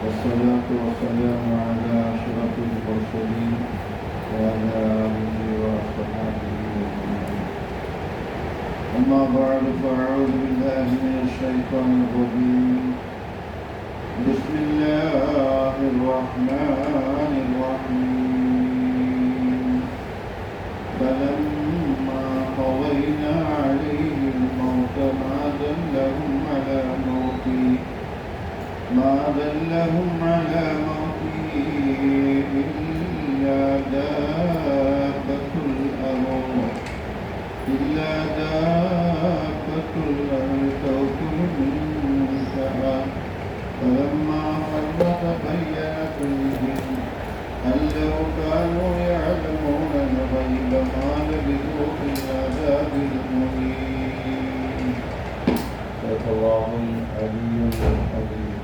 والصلاة والسلام على أشرف المرسلين وعلى آله وصحبه أجمعين. أما بعد فأعوذ بالله من الشيطان الرجيم. بسم الله الرحمن الرحيم. فلما قضينا عليه الموت ما دلهم على موته إلا دابة الأرض تأكل من سأى. فلما خر تبينت الجن أن لو كانوا يعلمون الغيب ما لبثوا في العذاب المهين. صدق الله العلي العظيم.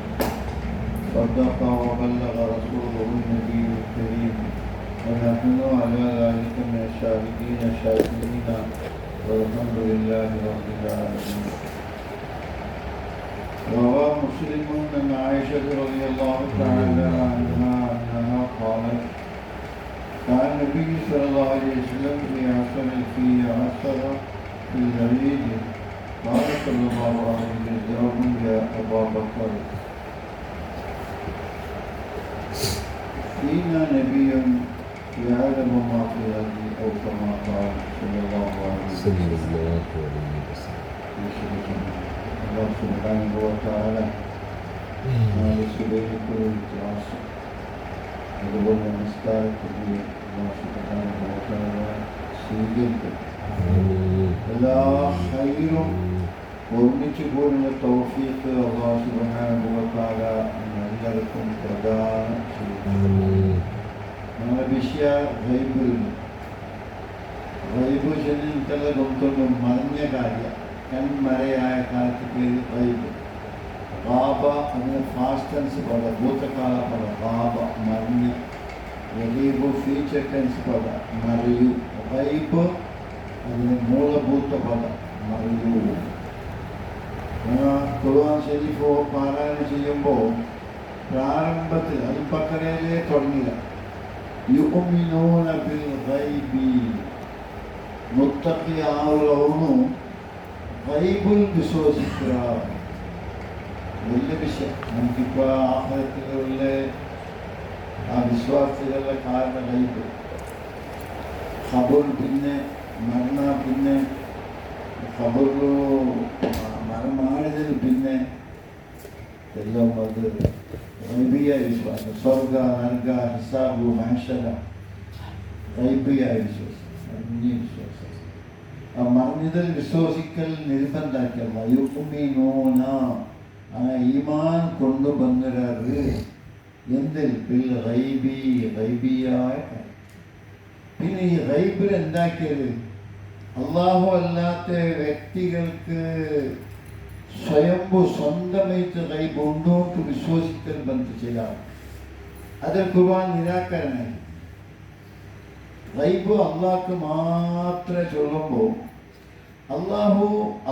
صدق وبلغ رسوله النبي الكريم، ونحن على ذلك من الشاهدين الشاكرين، والحمد لله رب العالمين. روى مسلم عن عائشة رضي الله تعالى عنها أنها قالت: كان النبي صلى الله عليه وسلم في عصر في العيد قال صلى الله عليه وسلم: يا أبا بكر فينا نبي يعلم ما في غد، أو كما قال صلى الله عليه وسلم. Allah Subhanahu wa Ta'ala സുബൈക്ക് class അതുപോലെ നമസ്കാരത്തിന് Allah Subhanahu wa Ta'ala സ്വീകരിക്കും. എല്ലാ ഹൈറും ഒന്നിച്ചു പോലുള്ള തൗഫീഖ് Allah Subhanahu wa Ta'ala എല്ലാവർക്കും പ്രദാനം ചെയ്യും. നമ്മുടെ വിഷയ ഗൈബിൽ ഗൈബ് ശരീരത്തിലെ കൊണ്ടൊന്നും മറിഞ്ഞ കാര്യം കൺമറയായ കാലത്ത് പേര് ഗൈബ്. ഗാബ അതിന് ഫാസ്റ്റ് ടെൻസ് പദ, ഭൂതകാല പദ ഗാബ മറിഞ്ഞ്. ഗൈബ് ഫ്യൂച്ചർ ടെൻസ് പദ മറിയു. ഗൈബ് അതിന് മൂലഭൂത പദ മറിയു. ഖുർആൻ ശരീഫ് പാരായണം ചെയ്യുമ്പോൾ പ്രാരംഭത്തിൽ അത് ബഖറയിലേ തുടങ്ങില്ല. യുഅ്മിനൂന ബിൽ ഗൈബി, മുത്തഖിയാവുന്നു ഗൈബിൽ വിശ്വസിക്കുക. വലിയ വിഷയം. നമുക്കിപ്പോൾ ആഖിറത്തിലുള്ള ആ വിശ്വാസത്തിലുള്ള കാരണം ഗൈബ്. ഖബർ പിന്നെ മരണ, പിന്നെ ഖബറിലോ മരണമാണിതിന് പിന്നെ എല്ലാം അത് ഗൈബിയായ വിശ്വാസം. സ്വർഗ നർഗ ഹിസാബ് മഹ്ശറ ഗൈബിയായ വിശ്വാസം, അറിഞ്ഞ വിശ്വാസം. ആ മറിഞ്ഞതിൽ വിശ്വസിക്കൽ നിർബന്ധാക്കിയല്ല. യുഅ്മിനൂന ആ ഈമാൻ കൊണ്ടുവന്നിരാറ് എന്തിൽ ബിൽ ഗൈബി ഗൈബിയായ. പിന്നെ ഈ ഗൈബിൽ എന്താക്കിയത് അള്ളാഹു അല്ലാത്ത വ്യക്തികൾക്ക് സ്വയംഭു സ്വന്തമായിട്ട് ഗൈബ് ഉണ്ടോട്ട് വിശ്വസിക്കൽ ബന്ധം ചെയ്യാം. അതിൽ ഖുർആൻ നിരാകരണമായി. ഗൈബ് അള്ളാഹ്ക്ക് മാത്രമേ ചൊല്ലുമ്പോൾ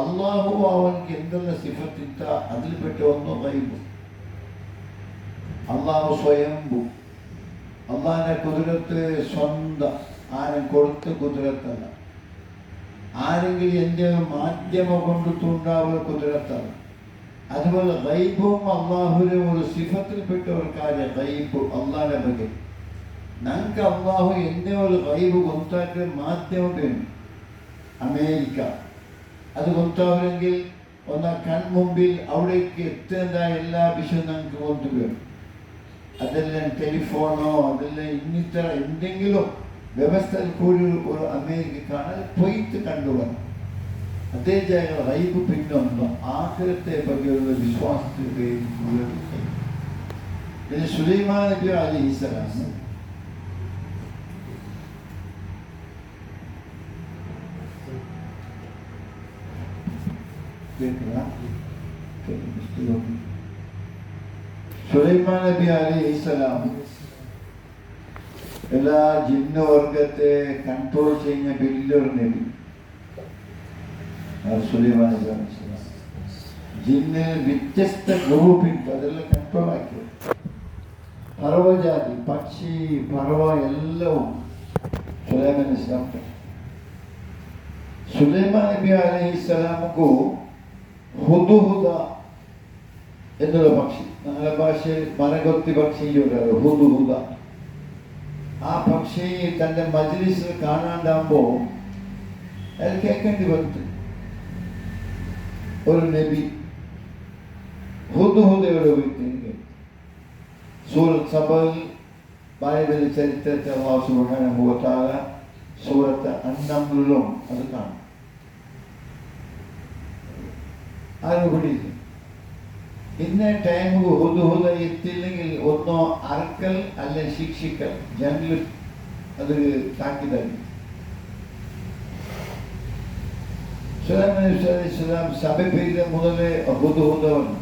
അള്ളാഹു അവൻക്ക് എന്തെല്ലാം സിഫത്തിട്ട അതിൽപ്പെട്ട ഒന്ന് ഗൈബ്. അള്ളാഹു സ്വയംഭു. അള്ളാഹിന്റെ കുതിരത്ത് സ്വന്തം, ആരും കൊടുത്ത കുതിരത്തല്ല. ആരെങ്കിലും എൻ്റെ മാധ്യമം കൊണ്ടിട്ടുണ്ടാവുക കുതിരത്താണ്. അതുപോലെ ഗൈബും അള്ളാഹുവിന് ഒരു സിഫത്തിൽപ്പെട്ട ഒരു കാര്യം ഗൈബ് അള്ളാഹിന്റെ ಬಗ್ಗೆ. ഞങ്ങൾക്ക് അള്ളാഹു എൻ്റെ ഒരു ഗൈബ് ಗೊತ್ತಾക്കിയ മാധ്യമം വേണം. അമേരിക്ക അത് ಗೊತ್ತಾവണമെങ്കിൽ ഒന്ന് കൺമുമ്പിൽ അവിടേക്ക് എത്തേണ്ട എല്ലാ വിഷയവും ഞങ്ങൾക്ക് കൊണ്ടുവരും. അതെല്ലാം ടെലിഫോണോ അതെല്ലാം ഇന്നിത്ര എന്തെങ്കിലും വ്യവസ്ഥയിൽ കൂടി ഒരു അമേരിക്കക്കാണ് പോയിട്ട് കണ്ടുവരണം. അതേ ജാഗ ഗൈബ് പിന്നൊന്ന് ആഖിറത്തെ ബഗ്ഗെയുള്ള വിശ്വാസത്തിൽ പേര്. സുലൈമാൻ നബി അലൈഹിസ്സലാം സുലൈമാൻ നബി അലൈഹിസ്സലാം എല്ലാ ജിന്നവർഗത്തെ കൺട്രോൾ ചെയ്യുന്ന വലിയൊരു നബി സുലൈമാൻ നബി അലൈഹിസ്സലാം. ജിന്ന് വ്യത്യസ്ത ഗ്രൂപ്പിൽ അതെല്ലാം കൺട്രോൾ ആക്കി. പറവജാതി പക്ഷി പറവ എല്ലാം സുലൈമാൻ ഇസ്ലാം. സുലൈമാൻ നബി അലൈഹിസ്സലാമുക്ക് ഹുദുഹുദ എന്നുള്ള പക്ഷി, ഞങ്ങളുടെ ഭാഷയിൽ മരകൊത്തി പക്ഷി ഹുദുഹുദ. ആ പക്ഷി തൻ്റെ മജ്ലിസിൽ കാണാണ്ടാകുമ്പോൾ അയാൾ കേൾക്കേണ്ടി വന്നു. ഒരു നബി ഹുദുഹുദയുടെ വീട്ടിൽ സൂറത്ത് സബയിൽ ബൈബിൾ ചരിത്രത്തെ അല്ലാഹു സുബ്ഹാനഹു വ തആല സൂറത്ത് അൻ-നംലിലും അത് കാണും. അതുകൂടി ഇന്ന ടൈമിൽ ഹുദുഹുദ എത്തില്ലെങ്കിൽ ഒന്നോ അറക്കൽ അല്ലെ ശിക്ഷിക്കൽ, ജനലിൽ അത് താക്കിതാക്കി. സുലൈമാൻ നബി അലൈഹിസ്സലാം സഭ പെയ്ത മുതലേ ഹുദുഹുദ വന്നു.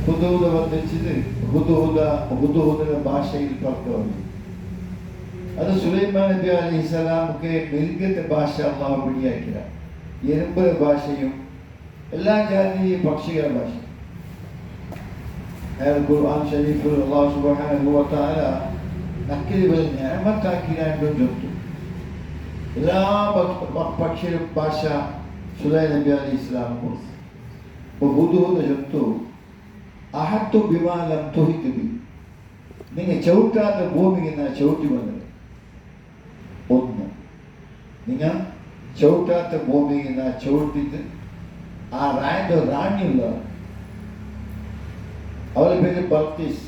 ഹുദുഹുദ വന്നിച്ചത് ഹുദുഹുദയുടെ ഭാഷയിൽ പറഞ്ഞു. അത് സുലൈമാൻ നബി അലൈഹിസ്സലാമുക്ക് മിൽഗത്തെ ഭാഷ അല്ലാഹു പിടിയാക്കിയ എറുമ്പുടെ ഭാഷയും എല്ലാ ജാതി പക്ഷികളുടെ ഭാഷ. ഖുർആൻ ഷരീഫിൽ അല്ലാഹു സുബ്ഹാനഹു വ തആല നക്കിലുകൾ നിഅമത്താക്കിയാണ്ടും ചൊല്ലുന്നു. എല്ലാ പക്ഷിയുടെ ഭാഷ സുലൈമാൻ നബി അലൈഹിസ്സലാമു ഹുദുഹുദ ചൊല്ലുന്നു. അഹത്തു ബിമാ ലം തുഹിത് ബി, നിങ്ങൾ ചവിട്ടാത്ത ഭൂമിക്ക് ഞാൻ ചവിട്ടി വന്നത്. ഒന്ന്, നിങ്ങൾ ചവിട്ടാത്ത ഭൂമിക്ക് ഞാൻ ചവിട്ടിട്ട് ആ റാൻ്റെ റാണിയുള്ള അവളുടെ പേര് ബൽഖീസ്.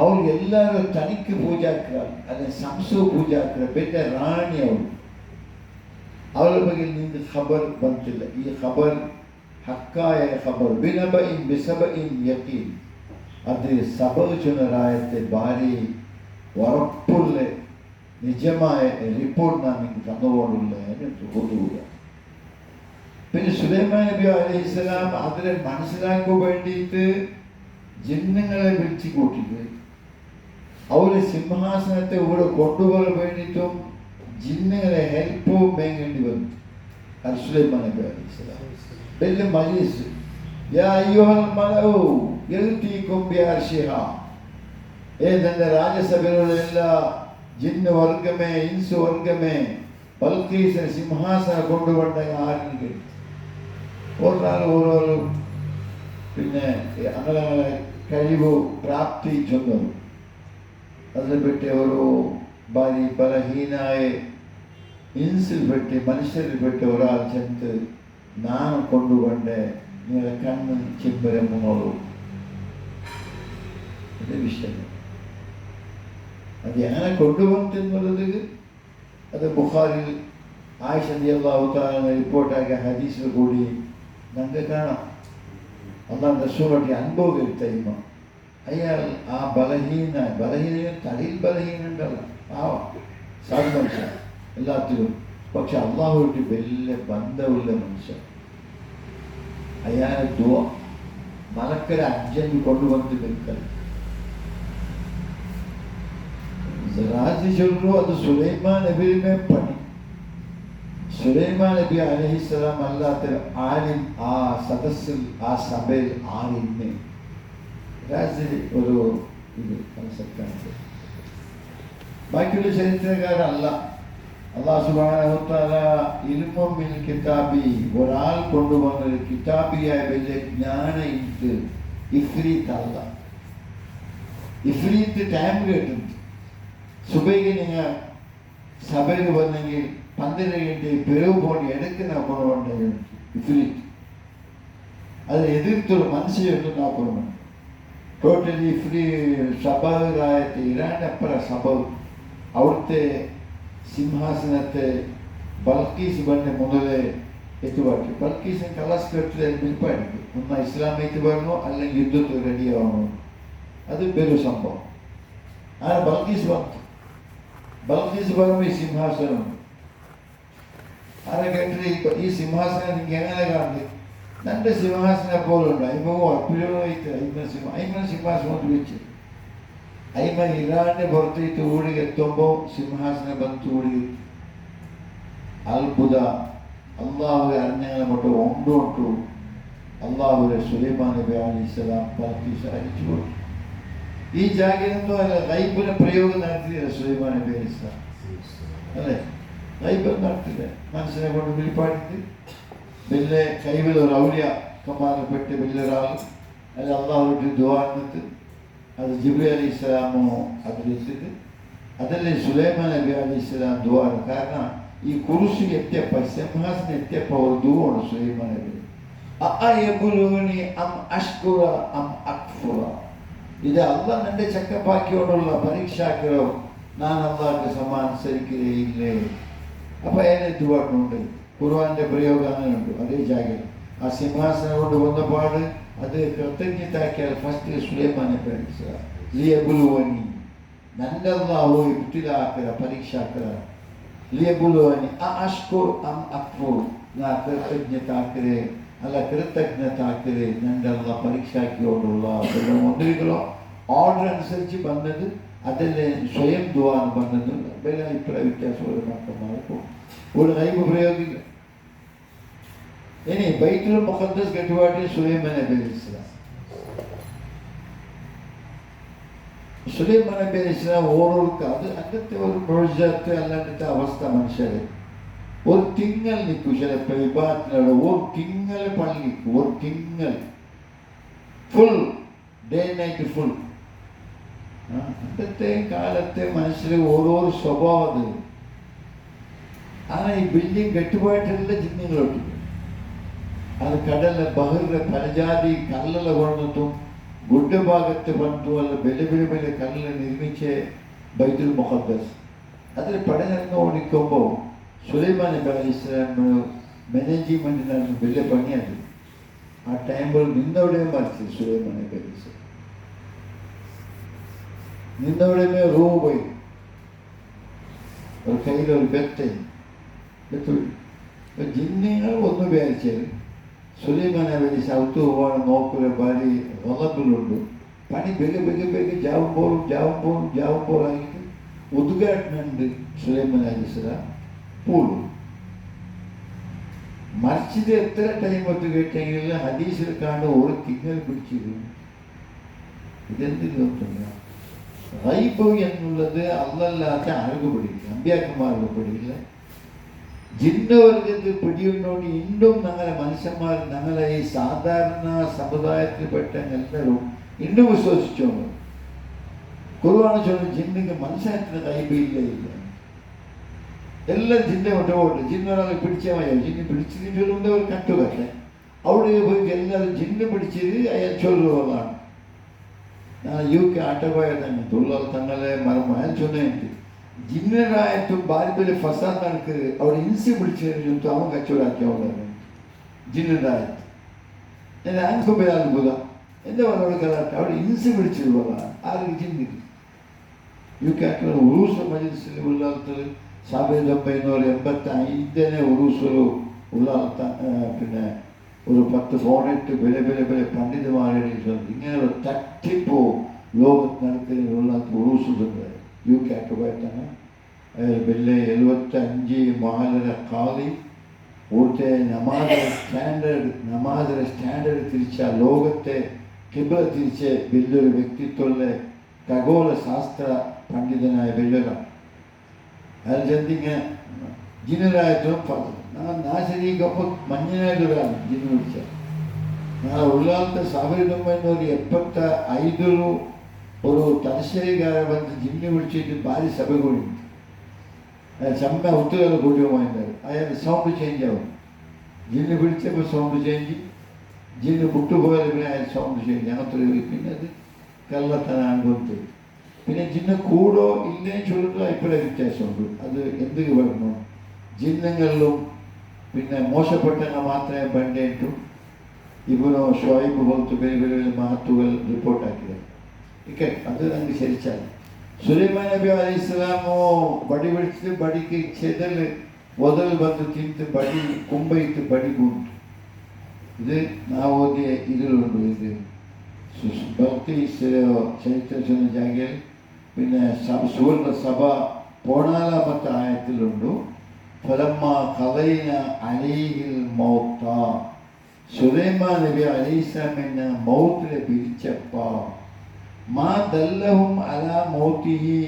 അവൾ എല്ലാവരും തനിക്ക് പൂജാക്കുക അല്ലെ സംസു പൂജാക്കുക പിന്നെ റാണി അവളുടെ ಬಗ್ಗೆ ನಿಂದು ಖಬರ್ ಬಂತಿಲ್ಲ. ಈ ಖಬರ್ ഹക്കായ ഖബർ ബിനബഇൻ ബിസബഇൻ യഖീൻ. അത് സബചുനരായത്തെ ഭാര്യ ഉറപ്പുള്ള നിജമായ റിപ്പോർട്ട് നാം നിങ്ങൾക്ക് തന്നുകൊണ്ടുള്ള ഹുദുഹുദ. പിന്നെ സുലൈമാൻ നബി അലൈഹിസ്സലാം അതിനെ മനസ്സിലാക്കാൻ വേണ്ടിയിട്ട് ജിന്നുകളെ വിളിച്ചു കൂട്ടിട്ട് അവര് സിംഹാസനത്തെ ഇവിടെ കൊണ്ടുപോകാൻ വേണ്ടിയിട്ടും ജിന്നുകളെ ഹെൽപ്പും വേങ്ങേണ്ടി വന്നു. അത് സുലൈമാൻ നബി അലൈഹിസ്സലാം വലിയ മജീസ് യാ അയ്യുഹൽ മലഉ യൽതീകും ബിഅർശിഹാ. ഏതെന്റെ രാജസഭയിലുള്ള എല്ലാ ജിന്ന് വർഗമേ ഇൻസ് വർഗമേ ബൽഖീസിനെ സിംഹാസനം കൊണ്ടുവന്ന ആരെങ്കിലും ഒരാൾ ഓരോ പിന്നെ അങ്ങനെ കഴിവ് പ്രാപ്തി ചൊന്നത്. അതിനെ പറ്റി ഓരോ ബലഹീനായ ഇൻസിൽ പെട്ടി മനുഷ്യരിൽ പെട്ടി ഒരാൾ ചെന്ന് ನಾನು ಕೊಂಡುಕೊಂಡೆ ನಿನ್ನ ಕಣ್ಣು ಚಿಂಬರೆ ಮುನ್ನೋಳು. ಅದೇ ವಿಷಯ. ಅದು ಯಾರ കൊണ്ടുപോകുന്നത് അത് ബുഖാരിൽ ആയിഷ റളിയല്ലാഹു തആല റിപ്പോർട്ട് ആക്കിയ ഹദീസിൽ കൂടി നമുക്ക് കാണാം. അല്ലാഹു റസൂലുള്ളാഹി അനുഭവം എടുത്തയിമ അയാൾ ആ ബലഹീന തലയിൽ ബലഹീനുണ്ടല്ല പാവം സാധന എല്ലാത്തിലും. പക്ഷെ അള്ളാഹുവിട്ട് വലിയ ബന്ധമുള്ള മനുഷ്യൻ. അയാളെ ദുആ മലക്കര അഞ്ചന് കൊണ്ടുവന്ന് നിൽക്കൽ ചൊല്ലു. അത് സുലൈമാൻ നബിയുടെ പണി. സുലൈമാൻ നബി അലൈഹിസ്സലാം അല്ലാത്ത ആരും ആ സദസ്സിൽ ആ സഭയിൽ ആരിന്ന് ഒരു ഇത് മനസ്സിലാക്കാനുണ്ട്. ബാക്കിയുള്ള ചരിത്രക്കാരല്ല. അല്ലാഹു സുബ്ഹാനഹു വ തആല ഇൽമും മിൻ കിതാബി ഒരാൾ കൊണ്ടുവന്ന കിതാബിയായ വലിയ ജ്ഞാനം ഇത് ഇഫ്രീത്ത് അല്ല. ഇഫ്രീത്ത് ടൈം കേട്ടുണ്ട്. സുബൈക്ക് നിങ്ങൾ സഭയിൽ വന്നെങ്കിൽ 12 ഗಂಟೆ പിറവ് പോണ്ടി എടുക്കുന്ന കൊണ്ടുപോകേണ്ടത് ഇഫ്രീത്ത്. അത് എതിർത്തൊരു മനുഷ്യയൊന്നും നോക്കണം. ടോട്ടലി ഫ്രീ സഭരായത്തെ ഇറാനപ്പുറ സഭ അവിടുത്തെ സിംഹാസനത്തെ ബൽഖീസ് ബന്നെ മുതലേ എത്തുപാട്ടി. ബൽഖീസിന് കലാസ് കെട്ടിൽ നിൽപ്പായിരിക്കും. ഒന്ന് ഇസ്ലാമേക്ക് വരണോ അല്ലെങ്കിൽ യുദ്ധത്തിൽ റെഡിയാവണോ. അത് വലിയ സംഭവം. ആ ബൽഖീസ് വന്നു. ബൽഖീസ് പറയുമ്പോൾ ഈ സിംഹാസനം ആരെ കേട്ടിട്ട് ഈ സിംഹാസനം എനിക്ക് എങ്ങനെ കാണുന്നത്? ನನ್ನ ಸಿಂಹಾಸನ ಬೋಲುಂಡು ಐಮಗೂ ಅಪ್ಪಿಲೂ ಐತೆ. ಐಮನ ಸಿಂಹಾಸನ വെച്ച് ಐಮನ ಇರಾನೆ ಬರ್ತೈತೆ ಊರಿಗೆ ಎತ್ತೊಂಬೋ ಸಿಂಹಾಸನ ಬಂತು ಊರಿಗೆ. ಅದ್ಭುತ. ಅಲ್ಲಾಹು ಅನ್ಯಗಳ ಮಟ್ಟ ಉಂಟು അള്ളാഹുവിനെ സുലൈമാൻ നബി അലൈഹിസ്സലാം പറത്തി സഹായിച്ചു കൊടുത്തു. ഈ ജാഗ്രതൊന്നും അല്ല ഗൈബിനെ പ്രയോഗം നടത്തിയില്ല സുലൈമാൻ നബി അലൈഹിസ്സലാം, അല്ലേ? ഗൈബ് നടത്തില്ല. മനസ്സിനെ കൊണ്ട് വിളിപ്പാടിട്ട് വലിയ കൈവിൽ ഒരു ഔലിയക്കന്മാരെപ്പെട്ട് വലിയൊരാൾ അല്ല അള്ളാഹുവിട്ട് ദുആന്നിട്ട് അത് ജിബ്രീൽ അലൈഹിസ്സലാമോ അതിലെത്തിട്ട് അതല്ലേ സുലൈമാൻ നബി അലൈഹിസ്സലാം ദുആണ്. കാരണം ഈ കുരിശ് എത്തിയപ്പോൾ സിംഹാസനം എത്തിയപ്പോൾ ഒരു ദുആണ് സുലൈമാൻ നബി, അഅയബുലുനി അം അഷ്കുറ അം അക്ഫുറ. ഇത് അള്ളാഹ് എൻ്റെ ചക്കപ്പാക്കിയോടുള്ള പരീക്ഷാക്കരോ ഞാൻ അള്ളാഹ്ക്ക് സമാനുസരിക്കുകയില്ലേ. അപ്പൊ അതിനെ ദുആട്ടുണ്ട്. ഖുർആന്റെ പ്രയോഗം അങ്ങനെയുണ്ട്. അതേ ജാഗ്രത ആ സിംഹാസനം കൊണ്ട് വന്നപാട് അത് കൃതജ്ഞതാക്കിയാൽ ഫസ്റ്റ് സുലൈമാൻ നബി അലൈഹിസ്സലാം ലിയബുലുവനി ನನ್ನ ಅಲ್ಲಾಹು ಇಬ್ತಿಲಾಕರ ಪರೀಕ್ಷಾಕರ ಲಿಯಬುಲುವನಿ ಅಷ್ಕುರ್ ಅಂ ಅಕ್ಫುರ್. ನಾ ಕೃತಜ್ಞತಾಕರೆ ಅಲ್ಲ കൃതജ്ഞതാക്കരെ ನನ್ನ അല്ലാഹ് പരീക്ഷാക്കിയോടുള്ള മുദ്രകളോ ഓർഡർ അനുസരിച്ച് വന്നത് അതല്ലേ സ്വയം ദുആ വന്നത്. വേറെ അഭിപ്രായ വ്യത്യാസമുള്ള മക്കന്മാർക്കും ഒരു ഗൈബ് പ്രയോഗില്ല. ഇനി ബൈത്തുൽ മുഖദ്ദസ് കെട്ടുപാട്ടിൽ സുലൈമാൻ നബി അലൈഹിസ്സലാം സുലൈമാൻ നബി അലൈഹിസ്സലാം ഓരോർക്ക് അത് അങ്ങനത്തെ ഒരു പ്രൊജക്റ്റ് അല്ലാണ്ടത്തെ അവസ്ഥ മനുഷ്യരെ ഒരു തിങ്ങൽ നിൽക്കും. ചിലപ്പോൾ വിഭാഗത്തിലുള്ള ഒരു തിങ്ങൽ പള്ളി നിൽക്കും. ഒരു തിങ്ങൽ ഫുൾ ഡേ നൈറ്റ് ഫുൾ. അന്നത്തെ കാലത്തെ മനുഷ്യരെ ഓരോരോ സ്വഭാവം. ஆனால் ഈ ബിൽഡിംഗ് കെട്ടുപായിട്ടുള്ള ജിന്നുകളൊട്ട് അത് കടലിലെ ബഹറിലെ പലജാതി കല്ലല കൊണ്ടതും ಗುಡ್ಡ ಭಾಗಕ್ಕೆ ಬಂತು ಅಲ್ಲ ಬೆಲೆ ಬೆಲೆ ಬೆಲೆ ಕಲ್ಲು ನಿರ್ಮಿಸೆ ಬೈತುಲ್ ಮುಖದ್ದಸ್ ಅದರ ಪಡೆಯನ್ನು ಓಡಿಕೊಂಬೋ ಸುಲೈಮಾನ್ ನಬಿ ಅಲೈಹಿಸ್ಸಲಾಂ ಮ್ಯಾನೇಜ್ಮೆಂಟ್ನ ಬೆಲೆ ಪಣಿ ಅದು ಆ ಟೈಮಲ್ಲಿ ನಿನ್ನವಡೆ ಮಾಡ್ತೀವಿ. ಸುಲೈಮಾನ್ ನಬಿ ಅಲೈಹಿಸ್ಸಲಾಂ നിന്നവിടെ റൂ പോയി ഒരു കയ്യിൽ ഒരു ബെത്ത് ജിന്നുകൾ ഒന്ന് വിചാരിച്ചാൽ സുലൈമാൻ നബി അലൈഹിസ്സലാം ഔത്ത് പോകാൻ നോക്കുന്ന ഭാര്യ റളബിലുണ്ട്. പണി ബെഗ് ബെഗ് ബെഗ് ജാവുമ്പോഴായിട്ട് ഉദ്ഘാടനമുണ്ട്. സുലൈമാൻ അലൈഹിസ്സലാം പൂളു മറിച്ചത് എത്ര ടൈം ഒത്ത് കേട്ടെങ്കിൽ ഹദീസിൽ കാണുന്ന ഒരു തിങ്ങൽ പിടിച്ചിരുന്നു. ഇതെന്ത് നോക്കില്ല ഗൈബ് എന്നുള്ളത് അല്ലാത്ത ആർക്കും പിടിയില്ല, അമ്പിയാക്കന്മാർക്ക് പിടിയില്ല. ജിന്നവർഗത്ത് പിടിയുണ്ടോണ്ട് ഇന്നും ഞങ്ങളെ മനുഷ്യന്മാർ ഞങ്ങളെ ഈ സാധാരണ സമുദായത്തിൽപ്പെട്ട എല്ലാവരും ഇന്നും വിശ്വസിച്ചോണ്ട് ഖുർആൻ ചൊല്ലി ജിന്നിക്ക് മനുഷ്യത്തിന് ഗൈബില്ല ഇല്ല. എല്ലാം ജിന്നെ ഒട്ടുപോട്ട് ജിന്നൊരാളെ പിടിച്ചാൽ മതി. ജിന്ന് പിടിച്ചിട്ടുണ്ട് ഒരു കട്ടുകട്ടെ അവിടെ പോയി എല്ലാവരും ജിന്ന് പിടിച്ചത് അയാൾ ചൊല്ലുകളാണ്. ഞാൻ UK ആട്ടപോയാൽ തന്നെ തൊഴിലാളി തങ്ങളെ മരം അയാൾ ചൊല്ലുന്നുണ്ട്. ജിന്നരായിട്ടും ഭാര്യയിൽ ഫസാദ് നടക്കരുത്. അവിടെ ഇൻസി പിടിച്ചു കഴിഞ്ഞിട്ട് അവൻ കച്ചവടാക്കിയവളാണ് ജിന്നരായിട്ട്. ഞാൻ അൻകുമ്പോൾ അത്ഭുത എൻ്റെ പറഞ്ഞോട് കലാട്ടെ അവിടെ ഇൻസി പിടിച്ചിട്ടുള്ളതാണ് ആർക്ക് ജിന്നിക്ക്. UK ആയിട്ടുള്ള ഉറൂസ് മജ്‌ലിസിൽ ഉള്ള ആൾക്കാർ 1985 ഉറൂസിൽ ഉള്ള പിന്നെ ഒരു 10-18 വില വില വില പണ്ഡിതന്മാരുടെ ഇങ്ങനെ ഒരു തട്ടിപ്പോ ലോകത്ത് നടക്കുന്നതിനുള്ള ഉറൂസുണ്ട്. UK ആയിട്ട് പോയിട്ടാണ് വലിയ 75 മഹല്ലര ഖാദി ഊർത്തെ നമാസിന്റെ സ്റ്റാൻഡേർഡ് തിരിച്ച ലോകത്തെ കിബ്ല തിരിച്ച് വലിയൊരു വ്യക്തിത്വമുള്ള ഖഗോള ശാസ്ത്ര പണ്ഡിതനായ വലിയൊരാൾ. അയാൾ ചെന്നിങ്ങനെ ജിന്നരായിട്ടും നാശരീക്കൊപ്പം മഞ്ഞനായിട്ടൊരാണ് ജിന്ന് പിടിച്ച നാളെ ഉള്ളാളത്തെ 1975 ഒരു തലശ്ശേരിക്കാരെ വന്ന് ജിന്ന് പിടിച്ചിട്ട് ഭാര്യ സഭ കൂടി ചമ്മ ഒത്തുകാരെ കൂടിയുമായിട്ട് അയാൾ സൗണ്ട് ചേഞ്ച് ആവും. ജിന്ന് പിടിച്ചപ്പോൾ സൗണ്ട് ചേഞ്ച്, ജിന്ന് വിട്ടുപോയാൽ പിന്നെ അയാൾ സൗണ്ട് ചേഞ്ച്. അങ്ങനത്തെ പിന്നെ അത് കള്ളത്തനാണ് കൊടുത്ത്. പിന്നെ ജിന്ന് കൂടോ ഇല്ലേന്ന് ചൊല്ലുന്നത് ഇപ്പോഴേ വ്യത്യാസമുണ്ട്. അത് എന്ത് പറഞ്ഞു ജിന്നങ്ങളിലും പിന്നെ മോശപ്പെട്ടെങ്കിൽ മാത്രമേ പണ്ടേറ്റും ഇവനോ ഷോയിബ് പോലത്തെ വലിയ വലിയ മഹത്തുകൾ റിപ്പോർട്ടാക്കിയത്. അത് നമുക്ക് ശരിച്ചാൽ സുലൈമാൻ നബി അലൈഹിസ്സലാമോ ബടി പിടിച്ച് ബടിക്ക് ചെതല് ഒതൽ വന്ന് തിന്ന് ബടി കുമ്പയിട്ട് ബടി കൂട്ടു. ഇത് നാവോദിയ ഇതിലുണ്ട്. ഇത് ഭക്തി ചരിത്ര ജാഗയിൽ പിന്നെ സുവർണ സഭ 14ാമത്തെ ആയത്തിലുണ്ട് ഫലമ്മ ഖദൈന അലൈഹിൽ മൗത സുലൈമാൻ നബി അലൈഹിസ്സലാമിനെ മൗത്തിനെ പിടിച്ചപ്പോൾ മാ ദല്ലഹും അലാ മൗത്തിഹി,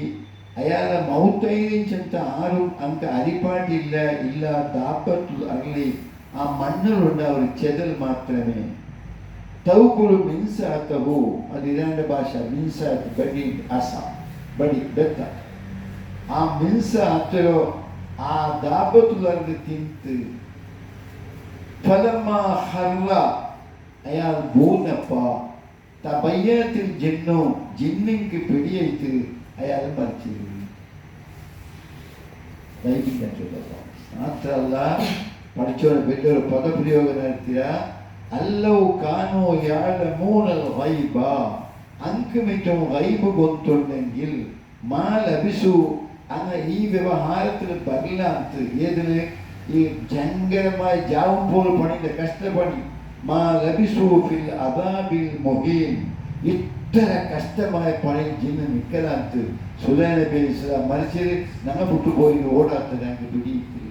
അയാളെ മൗത്തൈനും ചെന്ന ആരും അങ്ങ് അരിപ്പാട്ടില്ല, ഇല്ല ദാബത്തുൽ അർളി, ആ മണ്ണിലുണ്ട ഒരു ചെതൽ മാത്രമേ. തൗകുലു മിൻസാത്തഹു, അത് ഇറാന്റെ ഭാഷ. മിൻസാത്ത് ബടി, അസ ബടി, ബെത്ത. ആ മിൻസാത്തോ ആ ദാബത്തുൽ അർളി തിന്ത് ഫലമാ ഹർറ, അയാൾ വീണപ്പോൾ തബയ്യത്തിൽ ജിന്നു, ജിന്നിക്ക് പിടിയേറ്റ് അയാൾ മരിച്ചു. മാത്രല്ല പഠിച്ചോടെ വലിയൊരു പദപ്രയോഗം നടത്തിയ അല്ലൗ കാനോ യഅലമൂനൽ ഗൈബ, അങ്ക് മിറ്റും ഗൈബ് ಗೊತ್ತುണ്ടെങ്കിൽ മാ ലബിസു, അങ്ങ് ഈ വ്യവഹാരത്തിൽ ബർലാത്ത്, ഏതില് ഈ ഭയങ്കരമായ ജാവുമ്പോൾ പണിന്റെ കഷ്ടപ്പണി, മാ ലബിസു ഫിൽ അദാബിൽ മുഹീൻ, ഇത്ര കഷ്ടമായ പണി ജിന്ന് നിൽക്കലാത്ത്. സുലൈമാൻ നബി അലൈഹിസ്സലാം മരിച്ചത് ഞങ്ങൾ വിട്ടുപോയി ഓടാത്ത ഞങ്ങൾക്ക് പിടിയിട്ടില്ല.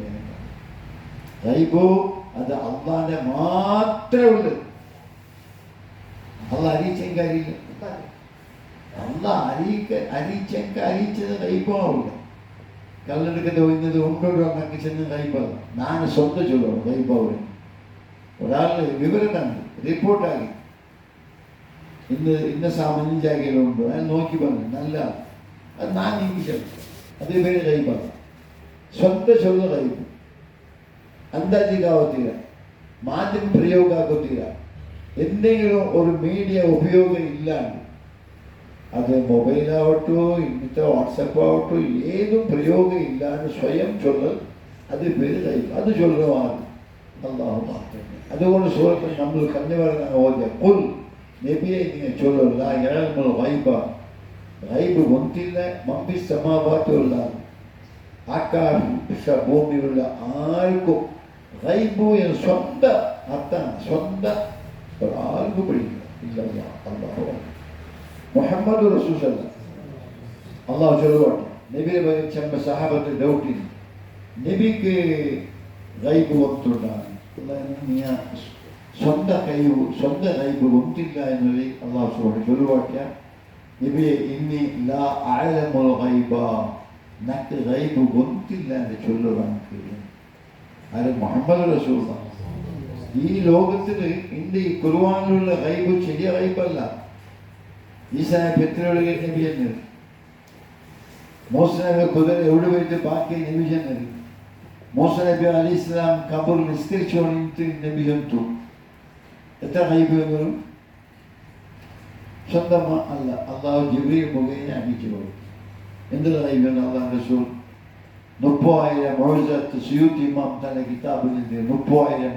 ഗൈബ് അത് അള്ളാന്റെ മാത്രമേ ഉള്ളു. അള്ളാഹ് അറിയിച്ചെങ്കിൽ അറിയില്ല, അള്ളാഹ് അറിയിച്ചത് ഗൈബാവില്ല. കല്ലെടുക്കത്തെ ഒഴിഞ്ഞത് ഉണ്ടോടോ എന്നൊക്കെ ചെന്ന് ഗൈബാവ് ഞാൻ സ്വന്തം ചൊല്ലണം. ഗൈബാവ് ഒരാൾ വിവരം കണ്ട് റിപ്പോർട്ടാക്കി ഇന്ന സാമാന്യം ജാഗയിലുണ്ടോ അയാൾ നോക്കി പറഞ്ഞു നല്ല, അത് ഞാൻ നിമിഷം അതേ പേര് ഗൈബാവ്. സ്വന്തം ചൊല്ല ഗൈബ് ಅಂದಾಜಿಗಾಗುತ್ತೀರ, ಮಾಧ್ಯಮ ಪ್ರಯೋಗ ಆಗುತ್ತೀರ, എന്തെങ്കിലും ഒരു മീഡിയ ഉപയോഗം ഇല്ലാണ്ട്, അത് മൊബൈലാവട്ടോ ഇന്നത്തെ വാട്സപ്പ് ആവട്ടോ ഏതും പ്രയോഗം ഇല്ലാണ്ട് സ്വയം ചൊല്ലൽ, അത് പേര് ഗൈബ്. അത് ചൊല്ലുവാണ് അല്ലാഹു മാത്രമേ. അതുകൊണ്ട് സൂറത്തിൽ നമ്മൾ കഞ്ഞവരനാണ് ഓതിയ ഖുൽ, നബിയെ നിങ്ങൾ ചൊല്ലൽ ലാ യഅലമുൽ ഗൈബ, ഗൈബ് ಗೊತ್ತಿಲ್ಲ, മമ്പി സമാവാത്തുള്ള ആകാശ ഭൂമിയുള്ള ആർക്കും ഗൈബ് എന്ന് സ്വന്തം അർത്ഥം സ്വന്തം ഒരാൾക്കും പിടിക്കില്ല. ഇല്ല അല്ലാഹു മുഹമ്മദ് റസൂൽ അള്ളാഹു ചൊല്ലുവാട്ടെ. നബിയെ ചെമ്പ സഹാബത്ത് ഡൗട്ടില്ല, നബിക്ക് ഗൈബ് ಗೊತ್ತುണ്ടാണ്, സ്വന്തം ഗൈബ് ಗೊತ್ತಿല്ല എന്നത് അള്ളാഹു ചൊല്ലുവാട്ടെ. നബിയെ ഇന്നി ലാ അഅലമുൽ ഗൈബ, നക്ക് ഗൈബ് ಗೊತ್ತಿല്ല എന്ന് ചൊല്ലുവാണ്. അത് മുഹമ്മദ് റസൂൽ. ഈ ലോകത്തിൽ ഇന്ന് ഈ ഖുർആനിലുള്ള ഗൈബ് ചെറിയ ഗൈബല്ല. ഈസാ പെത്രൊളിಗೆ നബി എന്നത്, മൂസ നബി കുതിര എവിടെ പോയിട്ട് ബാക്കി നബി എന്നത്, മൂസ നബി അലൈഹിസ്സലാം ഖബർ നിസ്കരിച്ചുകൊണ്ട് നബി എന്തു. എത്ര ഗൈബ് വരും? സ്വന്തം അല്ല, അള്ളാഹു ജിബ്രീൽ മുഖേന അറിയിച്ചു കൊടുത്തു. എന്തുള്ള ഗൈബാണ് അള്ളാഹു റസൂൽ? 30,000 മുഅ്ജിസത്ത് സുയൂത്തി ഇമാം തന്റെ കിതാബിലുണ്ട്. 30,000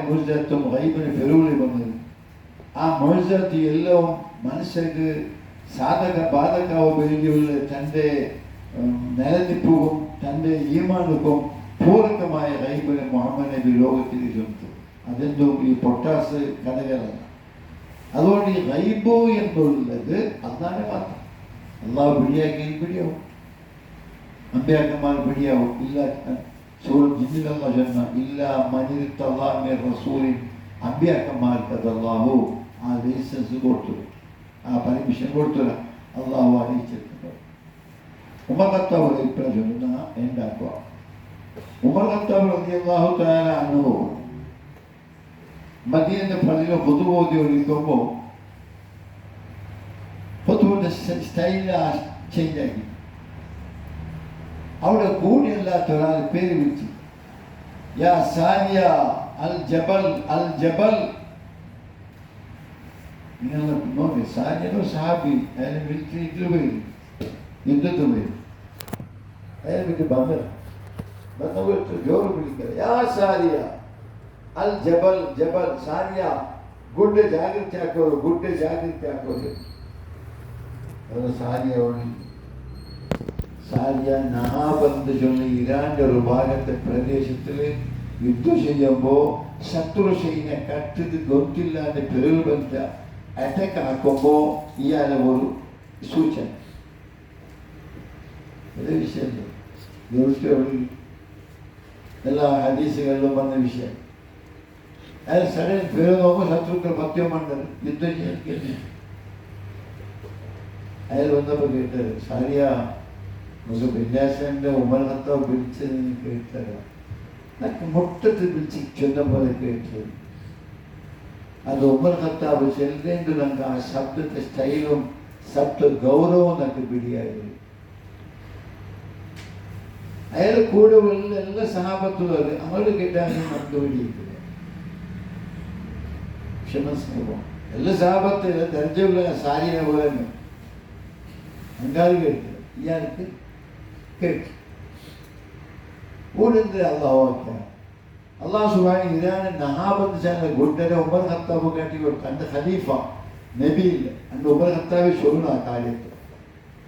മുഅ്ജിസത്തും ഗൈബിന് ഫെറൂലി വന്നത്. ആ മുഅ്ജിസത്ത് എല്ലാം മനുഷ്യർക്ക് സാധക ബാധകവും വേണ്ടിയുള്ള തൻ്റെ നിലനിൽപ്പും തൻ്റെ ഈമാനുക്കും പൂരകമായ ഗൈബിനെ മുഹമ്മദ് നബി ലോകത്തിൽ ചൊന്നു. അതെന്തും ഈ പൊട്ടാസ് കഥകളല്ല. അതുകൊണ്ട് ഈ ഗൈബ് എന്നുള്ളത് അള്ളാഹുവിനെ മാത്രം. അള്ളാഹു പിടിയാക്കി പിടിയാവും, അമ്പിയാക്കന്മാർ പിടിയാവും. ഇല്ല സൂറത്ത് ജിന്നിലുള്ള ചെന്ന ഇല്ല മനിർത്തല്ലാഹി റസൂലിൻ, അമ്പിയാക്കന്മാർക്ക് അത് അള്ളാഹു ആ ലൈസൻസ് കൊടുത്തു, ആ പെർമിഷൻ കൊടുത്തില്ല, അള്ളാഹു അറിയിച്ചിട്ടുണ്ട്. ഉമർ ഖത്താബ് ഇപ്പോഴും ചൊല്ലുന്ന ഉണ്ടാക്കുക. ഉമർ ഖത്താബ് റളിയല്ലാഹു തആല അൻഹു മദീനത്തെ പള്ളിയിൽ ഖുതുബ ഓതി ഒഴിക്കുമ്പോൾ ഖുതുബയുടെ സ്റ്റൈൽ ചേഞ്ച് ആക്കി. അവിടെ കൂടിയല്ലാത്ത ഒരാൾ പേര് വിളിച്ചു, യാ സാനിയ അൽ ജബൽ അൽ ജബൽ. നിങ്ങൾ നോക്കി, സാനിയോ സഹാബി, അയാളെ മിലിറ്ററിയിൽ പോയി യുദ്ധത്തിൽ പോയി, അയാളെ വീട്ടിൽ ബന്ധു ജോറ് വിളിക്കുക, യാ സാനിയ അൽ ജബൽ ജബൽ. സാനിയ ಗುಡ್ಡೆ ಜಾಗೃತಿ ಹಾಕೋರು, ಗುಡ್ಡೆ ಜಾಗೃತಿ ಹಾಕೋರು. അത് സാരിയ നാബന്ധ ചൊല്ലി ഇറാന്റെ ഒരു ഭാഗത്തെ പ്രദേശത്തിൽ യുദ്ധം ചെയ്യുമ്പോൾ ശത്രു സൈന്യ കട്ടത് ಗೊತ್ತಿല്ലാതെ പെരുൾ ബന്ധ അറ്റാക്ക് ആക്കുമ്പോൾ ഇയാളെ ഒരു സൂചന. അതേ വിഷയം എല്ലാ ഹദീസുകളിലും വന്ന വിഷയം. അയാൾ സഡൻ പേര് നോക്കുമ്പോൾ ശത്രുക്കൾ 10 മണ്ടൽ യുദ്ധം ചെയ്യാൻ കേട്ടു. അയാൾ വന്നപ്പോൾ കേട്ടത് സാരിയ നമുക്ക് ബില്ലാസന്റെ ഉമർ ഖത്താബ് വിളിച്ചത് കേട്ടത് എനിക്ക് മൊത്തത്തിൽ വിളിച്ച് ചൊന്ന പോലെ കേട്ടത്. അത് ഉമർ ഖത്താബ് ചെല്ലേണ്ടത് ആ ശബ്ദത്തെ സ്റ്റൈലും ശബ്ദ ഗൗരവവും എനിക്ക് പിടിയായത്. അയാൾ കൂടെ ഉള്ള എല്ലാ സഹാബത്തും അങ്ങോട്ട് കേട്ടാൽ നമുക്ക് പിടിയിട്ടില്ല. ക്ഷമസ്നേഹം എല്ലാ സഹാബത്തില് ദർജയുള്ള സാരിനെ പോലെ അങ്കാറ് കേട്ടില്ല. ഇയാൾക്ക് കേട്ടു കൂടെ അള്ളാഹു സുബ്ഹാനഹു ഇതാണ് നഹാബത്ത് ചാനൽ ഗുഡരെ ഉമർ ഖത്താബ് കാട്ടി കൊടുത്തു. എൻ്റെ ഖലീഫ നബിയില്ല എൻ്റെ ഉമർ ഖത്താബ് ചൊല്ലണം ആ കാര്യത്തിൽ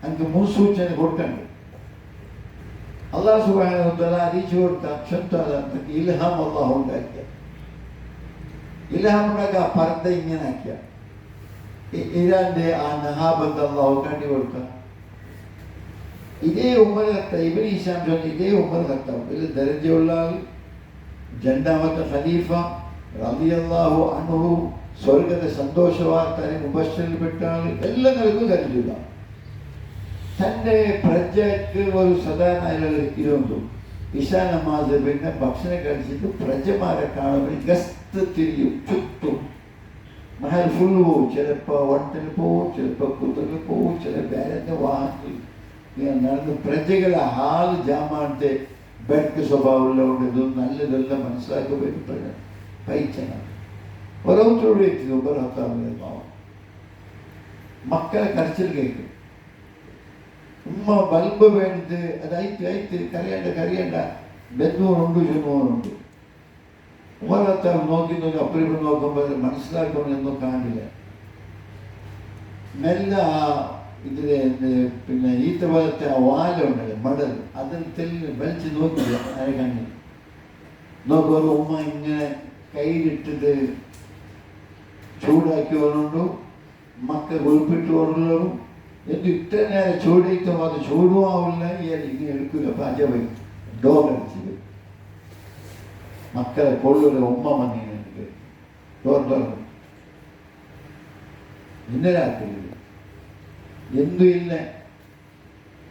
എനിക്ക് മുൻസൂചന കൊടുക്കണ്ട്. അള്ളാഹു സുബ്ഹാനഹു വ തആല അറിയിച്ചു കൊടുത്ത അക്ഷരത്താലക്ക് ഇൽഹാം അള്ളാഹു ഉണ്ടാക്കിയ ഇൽഹാം ഉണ്ടാക്കിയ ആ പർദ്ദ ഇങ്ങനെ ആക്കിയ ഇരാന്റെ ആ നഹാബത്ത് അള്ളാഹു കാട്ടി കൊടുത്ത ഇതേ ഉമർ ഖത്താബ് ഇബ്നു ഹിശാം ചൊല്ലി ഇതേ ഉമർ ഖത്താബ് ഇതിൽ ദർജയുള്ള ആൾ രണ്ടാമത്തെ ഖലീഫ റളിയല്ലാഹു അൻഹു സ്വർഗത്തെ സന്തോഷ വാർത്തനെ മുബശ്ശിറിൽപ്പെട്ട ആൾ എല്ലാം നൽകും ദർജയുള്ള തൻ്റെ പ്രജയ്ക്ക് ഒരു സാധാരണ ഇരുന്നു. ഇശാ നമാസ് പിന്നെ ഭക്ഷണം കഴിച്ചിട്ട് പ്രജമാരെ കാണുമ്പോൾ ഗസ്ത് തിരിയും ചുറ്റും മഹൽ ഫുള്ള് പോവും. ചിലപ്പോൾ വണ്ടിന് പോവും, ചിലപ്പോൾ കുതിരയിൽ പോവും, ചില വേറെ വാഹനത്തിൽ നടന്ന് പ്രജകളെ ഹാൾ ജാമാനത്തെ ബെഡ് സ്വഭാവമുള്ളതുകൊണ്ട് ഇതൊന്നും നല്ലതെല്ലാം മനസ്സിലാക്കി വേണ്ടി പൈച്ചനാണ്. ഓരോരുത്തരോട് എത്തി ഉപരാത്താവിന്റെ ഭാവം മക്കളെ കരച്ചിൽ കേൾക്കും. ഉമ്മ ബൽബ് വേണ്ടത് അതയത്ത് അയത്ത് കരയേണ്ട ബന്ധുവുണ്ട് ചുമവുണ്ട്. ഉപരാത്താവ് നോക്കി അപ്പുറം നോക്കുമ്പോൾ മനസ്സിലാക്കണമെന്നൊന്നും കാണില്ല. മെല്ലെ ആ ഇതിലെ പിന്നെ ഈത്ത പോലത്തെ ആ വാലുണ്ടല്ലോ മടൽ അതിൽ തെല്ല് വലിച്ച് നോക്കില്ല. അയാൾ കണ്ണിൽ നോക്കുമ്പോൾ ഉമ്മ ഇങ്ങനെ കയ്യിലിട്ടിട്ട് ചൂടാക്കി വന്നുണ്ടു. മക്കൾ ഉൾപ്പിട്ട് വന്നുള്ളൂ. എന്ത് ഇത്ര നേരം ചൂടിയിട്ടും അത് ചൂടും ആവില്ല. ഇയാൾ ഇങ്ങനെ എടുക്കില്ല. പാചകം ഡോറടിച്ചത് മക്കളെ കൊള്ളൂല. ഉമ്മ വന്നിങ്ങനെ എനിക്ക് ഡോർ തുറന്നു. ഇന്ന രാത്രി എന്തും ഇല്ല.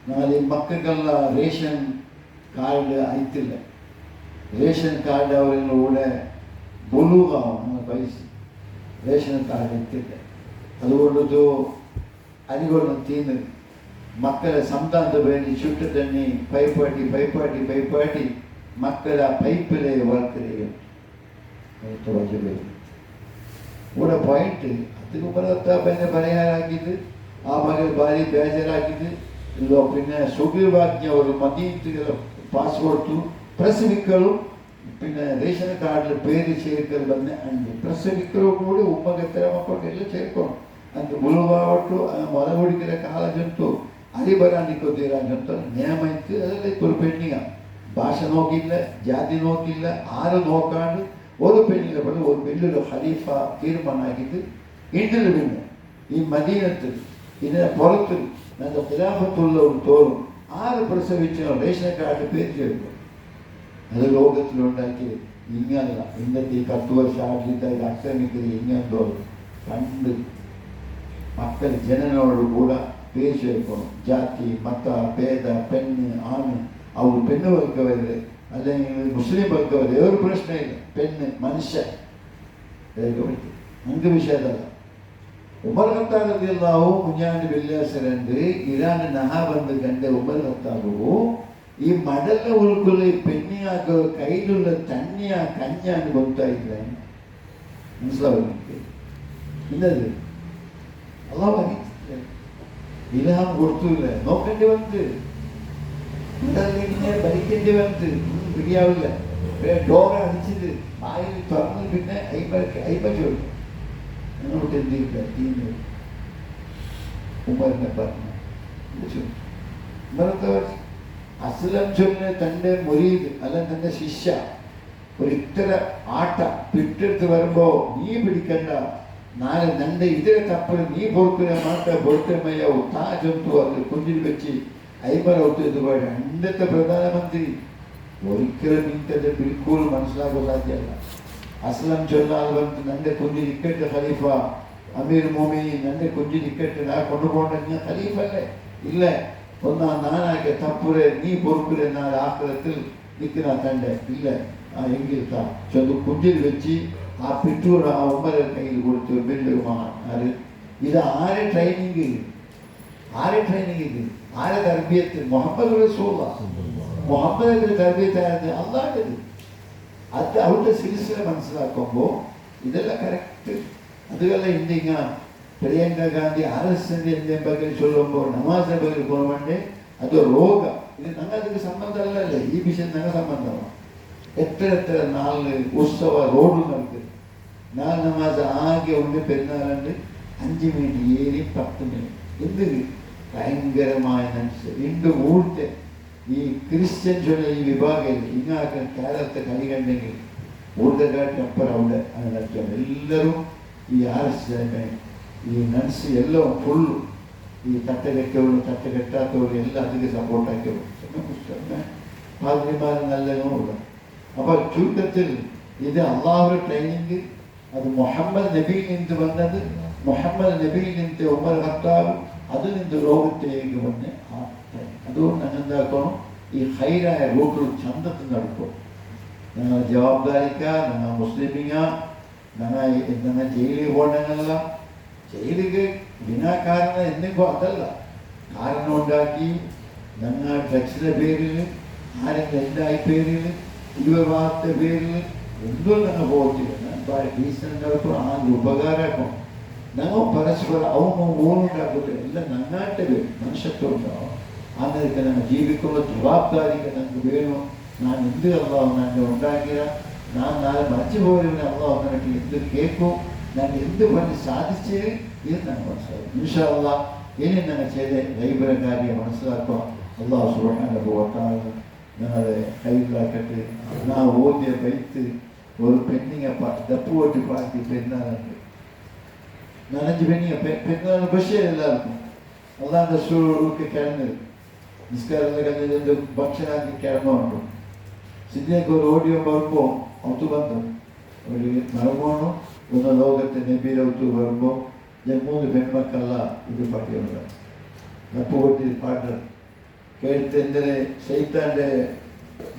നാല് മക്കൾക്കുള്ള റേഷൻ കാർഡ് അയത്തില്ല. റേഷൻ കാർഡ് അവരുടെ കൂടെ ബുലൂകാവും അങ്ങനെ പൈസ റേഷൻ കാർഡ് എത്തില്ല. അതുകൊണ്ട് അരികൊള്ളം തീർന്ന് മക്കളെ സംതാനത്തിന് വേണ്ടി ചുറ്റു തന്നെ പൈപ്പാട്ടി മക്കളെ ആ പൈപ്പിലെ വളർത്തുകയും കൂടെ പോയിട്ട് അതിന് ഉപരത്താപ്പനെ പറയാനാക്കിയിട്ട് ആ മകൾ ഭാര്യ ബേജാറാക്കിയിട്ട് പിന്നെ സുഖീർവാജ്ഞ ഒരു മദീനത്തിലെ പാസ്പോർട്ട് പ്രസവിക്കലും പിന്നെ റേഷൻ കാർഡിൽ പേര് ചേർക്കൽ തന്നെ ഉണ്ട്. പ്രസവിക്കലും കൂടി ഉമ്മക്ക് എത്ര മക്കൾക്ക് എല്ലാം ചേർക്കണം. ಅಂತ ಮುಳುಗಾವಟ್ಟು ಮೊಲ ಹುಡುಗಿರ ಕಾಲ ಜಂತು ಅರಿ ಬರಾನಿಕ್ಕೋ ತೀರಾ ಜಂತು ನೇಮ ಇತ್ತು. ಅದರಲ್ಲಿ ഒരു പെണ്ണിങ്ങ ഭാഷ നോക്കില്ല, ജാതി നോക്കില്ല, ആരും നോക്കാണ്ട് ഒരു പെണ്ണിനെ പറഞ്ഞ് ഒരു വലിയൊരു ഖലീഫ തീരുമാനമാക്കിയിട്ട് ഇന്ത്യയിൽ പിന്നെ ഈ മദീനത്തിൽ ഇതിനെ പുറത്ത് നല്ല ഖിലാഫത്തുള്ളവർ തോറും ആര് പ്രസവിച്ച റേഷൻ കാർഡ് പേര് ചേർക്കും. അത് ലോകത്തിലുണ്ടാക്കി ഇങ്ങനല്ല. ഇന്നത്തെ ഈ 10 വർഷം ആദ്യത്തെ അക്രമിക്കുന്നത് ഇങ്ങനെ തോന്നും കണ്ട് മക്കൾ ജനനോട് കൂടെ പേര് ചേർക്കണം. ജാതി മത ഭേദ പെണ്ണ് ആണ് അവർ പെണ്ണ് വർക്കവര് അല്ലെങ്കിൽ മുസ്ലിം വർക്കവര് ഒരു പ്രശ്നമില്ല. പെണ്ണ് മനുഷ്യ നമുക്ക് വിഷയതല്ല. ഉമർ ഖത്താബ് റളിയല്ലാഹു മുഞ്ഞാണ്ട് വെള്ളിയാഴ്ച ഇറാൻ നഹാബന്ധ് കണ്ട ഉമർ ഖത്താബു ഈ മടല ഉൾക്കുള്ള പെണ്ണിയാക്ക് കയ്യിലുള്ള തണ്ണിയ കഞ്ഞാന്ന് ಗೊತ್ತಾയില്ല. മനസ്സിലാവും ഇന്നത് അള്ളാഹു ഇൽഹാം കൊടുത്തില്ല. നോക്കേണ്ടി വന്നത് ഇങ്ങനെ ഭരിക്കേണ്ടി വന്നത് പിടിയാവില്ല. ഡോറ അടിച്ചത് വായിൽ തുറന്ന് പിന്നെ അയ്പറ്റു അങ്ങോട്ട് എന്തില്ല തീന്ന് ഉമറിനെ പറഞ്ഞു. ഉമറത്തെ അസ്ലം ചൊല്ലിന് തൻ്റെ മുരീദ് അല്ല തൻ്റെ ശിഷ്യ ഒരു ഇത്തര ആട്ട പിട്ടെടുത്ത് വരുമ്പോ നീ പിടിക്കണ്ട, നാളെ നിന്റെ ഇതിലെ തപ്പൽ നീ പൊറുക്കുന്ന മാത്ര പൊറുത്തമയോ താ ജന്തു അത് കുഞ്ഞിൽ വെച്ച് അയ്മറൊത്ത് പോയ അന്നത്തെ പ്രധാനമന്ത്രി ഒരിക്കലും ഇന്നത്തെ ബിൽക്കുൾ മനസ്സിലാക്കാൻ സാധ്യമല്ല. ಅಸ್ಲಂ ಚೊಲ್ಲಾಲ್ ಬಂತು ನಂಗೆ ಕುಂಜಿ ಇಕ್ಕಟ್ಟು ಖಲೀಫಾ ಅಮೀರ್ ಮೋಮಿನಿ ನಂಗೆ ಕುಂಜಿ ಇಕ್ಕಟ್ಟು ನಾ ಕೊಂಡುಕೊಂಡ ಖಲೀಫಲ್ಲೇ ಇಲ್ಲ ഒന്നാ നാനാക്കെ തപ്പുരെ നീ പൊറുക്കുരെ നാല് ആക്രത്തിൽ നിൽക്കുന്ന തൻ്റെ ഇല്ല എങ്കിൽ ചൊന്ന് കുഞ്ചിൽ വെച്ച് ആ പിറ്റൂർ ആ ഉമ്മരെ കയ്യിൽ കൊടുത്ത് ബില്ലുമാണ് ആര് ഇത് ആരെ ട്രെയിനിങ് ഇത് ആരെ തർബിയത്ത് മുഹമ്മദ് റസൂലുള്ളാഹ് മുഹമ്മദിന്റെ തർബിയത്തായത് അള്ളാഹുടേത് അത് അവരുടെ സിൽസില മനസ്സിലാക്കുമ്പോൾ ഇതെല്ലാം കറക്റ്റ് അതുപോലെ ഇന്ത്യ ಪ್ರಿಯಾಂಕಾ ಗಾಂಧಿ RSS ಬಗ್ಗೆ ಚೊಲ್ಲುമ്പോൾ ನಮಾಜ್ ಬಗ್ಗೆ ಕೊಡುವಂಡೆ ಅದು ರೋಗ ಇದು ನಂಗೆ ಅದಕ್ಕೆ ಸಂಬಂಧ ಅಲ್ಲ ಈ ವಿಷಯ ನಂಗೆ ಸಂಬಂಧವ എത്ര നാള് ഉത്സവ റോഡ് നടക്കും നാല് നമാസ് ആകെ ഉണ്ട് പെരുന്നാളുണ്ട് 5 മിനിറ്റ് ഏറി 10 മിനിറ്റ് എന്ത് ഭയങ്കരമായ വീണ്ടും ഊഴത്തെ ഈ ക്രിസ്ത്യൻ ചൊല്ല ഈ വിഭാഗം ഇങ്ങാക്കാൻ കേരളത്തെ കളി കണ്ടെങ്കിൽ ഊഴത്തെക്കാട്ടി അപ്പുറം അവിടെ അങ്ങനെ നടത്തുകയാണ് എല്ലാവരും ഈ RSS ഈ നൻസ് എല്ലാം ഫുള്ള് ഈ തട്ടകെട്ടവരും തട്ടകെട്ടാത്തവരും എല്ലാം അധികം സപ്പോർട്ടാക്കിയവരും പാതിരിമാർ നല്ലതുമുള്ള അപ്പോൾ ചുരുക്കത്തിൽ ഇത് അള്ളാഹുവിന്റെ ട്രെയിനിങ് അത് മുഹമ്മദ് നബിയിൽ നിന്ന് വന്നത് മുഹമ്മദ് നബിയിൽ നിന്ന് ഉമർ ഖത്താബ് അതിൽ നിന്ന് ലോകത്തിലേക്ക് വന്ന് അതുകൊണ്ട് ഞങ്ങൾ എന്താക്കണം ഈ ഹൈറായ റൂട്ടിൽ ചന്തത്തിൽ നടക്കും ഞങ്ങൾ ജവാബ്ദാരിക്ക ഞങ്ങൾ മുസ്ലിമിങ്ങ ഞങ്ങൾ ജയിലിൽ പോകണമെന്നല്ല ജയിലിಗೆ വിനാകാരണ എന്തെങ്കിലും അതല്ല കാരണം ഉണ്ടാക്കി ഞങ്ങൾ ഡ്രഗ്സിന്റെ പേരിൽ ആരെങ്കിലും എന്തായി പേരിൽ തീവ്രവാദത്തിന്റെ പേരിൽ എന്തോ ഞങ്ങൾ പോകത്തില്ല ഡീസൻ്റ് ആദ്യം ഉപകാരമാക്കണം ഞങ്ങൾ പരസ്പരം അവನು ഊരുണ്ടാക്കില്ല എല്ലാം നന്നായിട്ട് വരും മനുഷ്യത്വം ഉണ്ടാവും അന്നേരಕ್ಕೆ ഞങ്ങൾ ജീവിക്കുന്ന ജവാബ്ദാരിക്ക് ഞങ്ങൾക്ക് വേണം ನಾನು എന്ത് അള്ളാഹു എന്നെ ഉണ്ടാക്കിയ ഞാൻ നാളെ മരിച്ചു പോയവനെ അള്ളാഹു എന്നിട്ട് എന്ത് കേൾക്കും ഞാൻ എന്ത് പണി സാധിച്ച് ഇത് ഞങ്ങൾ മനസ്സിലാക്കും ഇൻഷാ അല്ലാഹ് ഇനി ഞങ്ങൾ ചെയ്ത ദൈവ കാര്യം മനസ്സിലാക്കുക അള്ളാഹു സുബ്ഹാനഹു വ തആല ഞങ്ങളെ കയ്യിലാക്കട്ടെ ഞാൻ ഓതിയ ബൈത്ത് ഒരു പെണ്ണിങ്ങ ദപ്പ് കൊട്ടി പാട്ടി പെരുന്നാളുണ്ട് 4 പെണ്ണിങ്ങ പെരുന്നാൾ ബഷീർ എല്ലാവർക്കും അള്ളാഹ് റസൂലുള്ളാഹിക്ക് കിടന്നത് നിസ്കാരത്തിൽ കഴിഞ്ഞതിൻ്റെ ഭക്ഷണമാക്കി കിടന്നുകൊണ്ടു സിദ്ധിയൊക്കെ ഒരു ഓഡിയോ വരുമ്പോൾ ഒത്തു ബന്ധു ഒരു മറമോണു ഒന്ന് ലോകത്തെ നബിയുടെ ഒത്തു വരുമ്പോൾ 3 പെൺമക്കള ഇത് പാട്ടിയുണ്ട് ദപ്പ് കൊട്ടി പാട്ട് കേട്ട് എന്തിനെ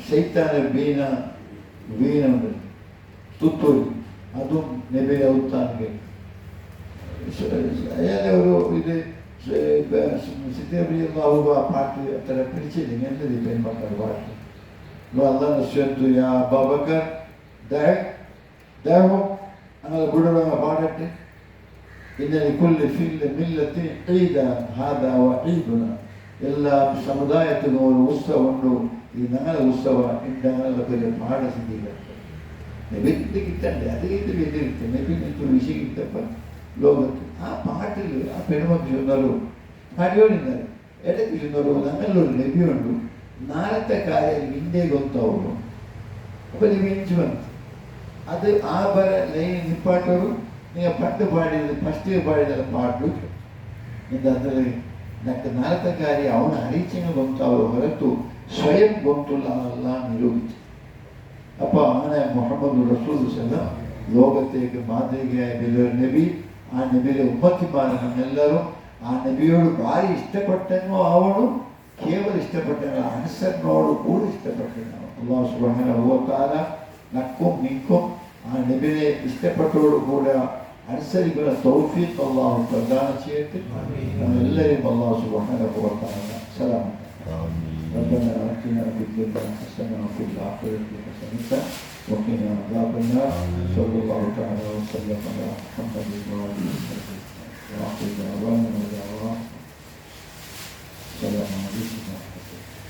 ശൈത്താൻ്റെ വീണ ഉണ്ട് തുത്തൂരി അതും നബിയുടെ ഔത്താൻ അയാളെ ഒരു ഇത് സിദ്ധിയാവുക പാട്ട് അത്ര പിടിച്ചില്ല എന്നത് പെൺമക്കളുടെ പാട്ട് അള്ളാഹ് നശ്വന്തു യാ അബൂബക്കർ ദേഹം അങ്ങനെ വിടുക പാടട്ടെ ഇന്നലെ കുല്ല് ഫില്ല് മില്ലത്തി ഈദ ഹാദാ വ ഈദുന എല്ലാ സമുദായത്തിനും ഒരു ഉത്സവമുണ്ടോ ഈ ഞങ്ങളുടെ ഉത്സവ ഞങ്ങളുടെ പാഠസിദ്ധികൾ നബിക്ക് കിട്ടണ്ടേ അത് ഇത് എതിർത്ത് നബിക്ക് വിഷയം കിട്ടപ്പോൾ ലോകത്ത് ആ പാട്ടിൽ ആ പെൺമക്കൾ ചെന്നാലോ പാടിയോടിന്നാലും ഇടയ്ക്ക് ചെന്നാലോ ഞങ്ങളിലൊരു നബിയുണ്ട് നാളത്തെ കാര്യം ഇന്ത്യ ಗೊತ್ತಾവുള്ളൂ അപ്പോൾ നബി വന്നു അത് ആ ബര ലൈൻ നിപ്പാട്ടോರು ನೀವು ಪಟ್ಟು ಪಾಡಿದ ಫಸ್ಟಿಗೆ ಪಾಡಿದ ಪಾಟು ಇಂದಾದರೆ నాకు ನಾಲ್ಕು ಕಾರ್ಯ ಅವನ ಅರಿಚಿನ ಗೊತ್ತಾವು ಹೊರತು ಸ್ವಯಂ ಗೊತ್ತಿಲ್ಲ ಅಲ್ಲ ನಿರೂಪಿಸಿ ಅಪ್ಪ അങ്ങനെ മുഹമ്മദ് റസൂൽ സല്ലല്ലാഹു ലോകത്തേക്ക് മാതൃകയായ വലിയൊരു നബി ആ നബിയുടെ ഉമ്മത്തിമാരെ നമ്മളെല്ലാവരും ആ നബിയോട് ഭാരി ഇഷ്ടപ്പെട്ടെന്നോ ആവണം കേവലം ഇഷ്ടപ്പെട്ടെന്നോ അനുസരണോട് കൂടി ഇഷ്ടപ്പെട്ടെന്നോ അല്ലാഹു സുബ്ഹാനഹു വ തആല നക്കും നിക്കും ആ നബിയെ ഇഷ്ടപ്പെട്ടോട് കൂടെ അനുസരിക്കുന്ന തൗഫീഖ് അല്ലാഹു പ്രദാനം ചെയ്യട്ടെ നമ്മളെല്ലാവരും അല്ലാഹു സുബ്ഹാനഹു വ തആല സലാം ربنا آتنا في الدنيا حسنة وفي الآخرة حسنة وقنا عذاب النار صلى الله تعالى وسلم على محمد وآله وصحبه وآخر دعوانا السلام عليكم ورحمة الله.